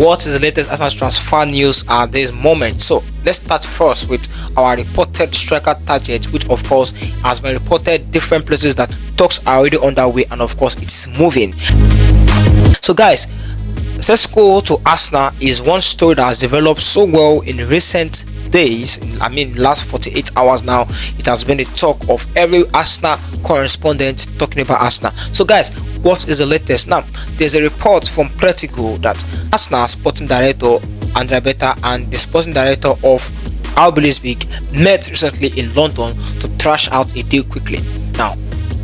what is the latest Arsenal transfer news at this moment. So let's start first with our reported striker target, which of course has been reported different places that talks are already underway, and of course it's moving. So guys, Sesko to Arsenal is one story that has developed so well in recent days. I mean, last 48 hours now, it has been the talk of every Arsenal correspondent talking about Arsenal. So guys, what is the latest? Now, there's a report from Pretigo that Arsenal sporting director Andrea Beta and the sporting director of RB Leipzig met recently in London to thrash out a deal quickly. Now,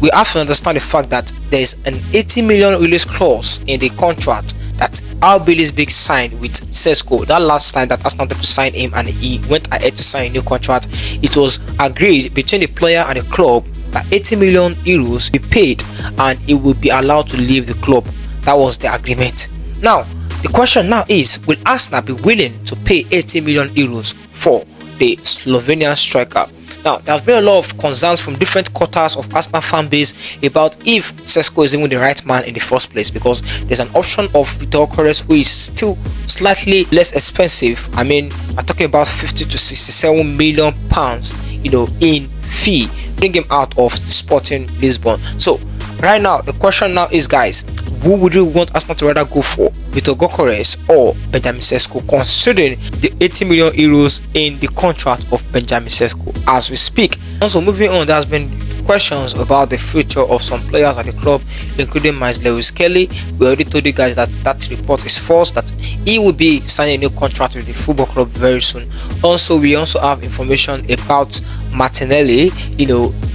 we have to understand the fact that there is an 80 million release clause in the contract that RB Leipzig signed with Sesko. That last time that Arsenal wanted to sign him and he went ahead to sign a new contract, it was agreed between the player and the club that 80 million euros be paid and he will be allowed to leave the club. That was the agreement. Now, the question now is, will Arsenal be willing to pay 80 million euros for the Slovenian striker? Now, there has been a lot of concerns from different quarters of Arsenal fan base about if Sesko is even the right man in the first place, because there's an option of Viktor Gyokores who is still slightly less expensive. I mean, I'm talking about 50 to 67 million pounds, in fee, bring him out of Sporting Lisbon. So right now, the question now is, guys, who would you want Arsenal to rather go for, Viktor Gyokores or Benjamin Sesko, considering the 80 million euros in the contract of Benjamin Sesko as we speak? Also, moving on, there has been questions about the future of some players at the club, including Lewis Kelly. We already told you guys that that report is false, that he will be signing a new contract with the football club very soon. Also, we also have information about Martinelli.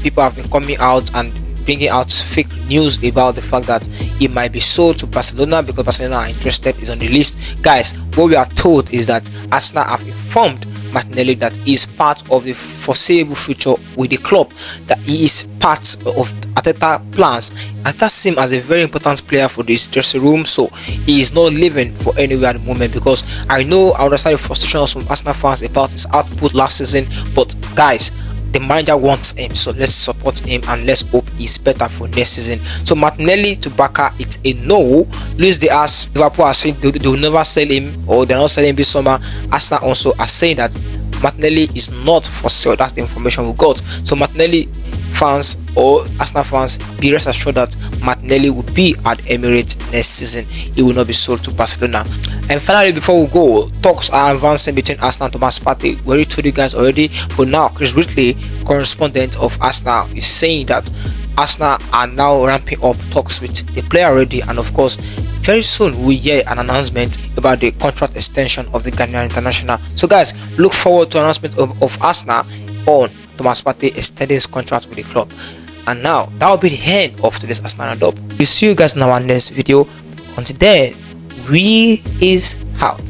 People have been coming out and bringing out fake news about the fact that he might be sold to Barcelona because Barcelona are interested, is on the list. Guys, what we are told is that Arsenal have informed Martinelli that he is part of the foreseeable future with the club, that he is part of Arteta plans. Arteta seems as a very important player for this dressing room, so he is not leaving for anywhere at the moment, because I understand the frustration of some Arsenal fans about his output last season, but guys, the manager wants him, so let's support him and let's hope he's better for next season. So Martinelli to Barca, it's a no. Luis Diaz, Liverpool are saying they will never sell him, or they're not selling him this summer. Arsenal also are saying that Martinelli is not for sale. That's the information we got. So Martinelli fans or Arsenal fans, be rest assured that Martinelli will be at Emirates next season. He will not be sold to Barcelona. And finally, before we go, talks are advancing between Arsenal and Thomas Partey. We already told you guys already, but now Chris Whitley, correspondent of Arsenal, is saying that Arsenal are now ramping up talks with the player already, and of course very soon we hear an announcement about the contract extension of the Ghanaian international. So guys, look forward to an announcement of Arsenal on Thomas Partey extending his contract with the club. And now that will be the end of today's Arsenal Dub. We'll see you guys in our next video. Until then, we is out.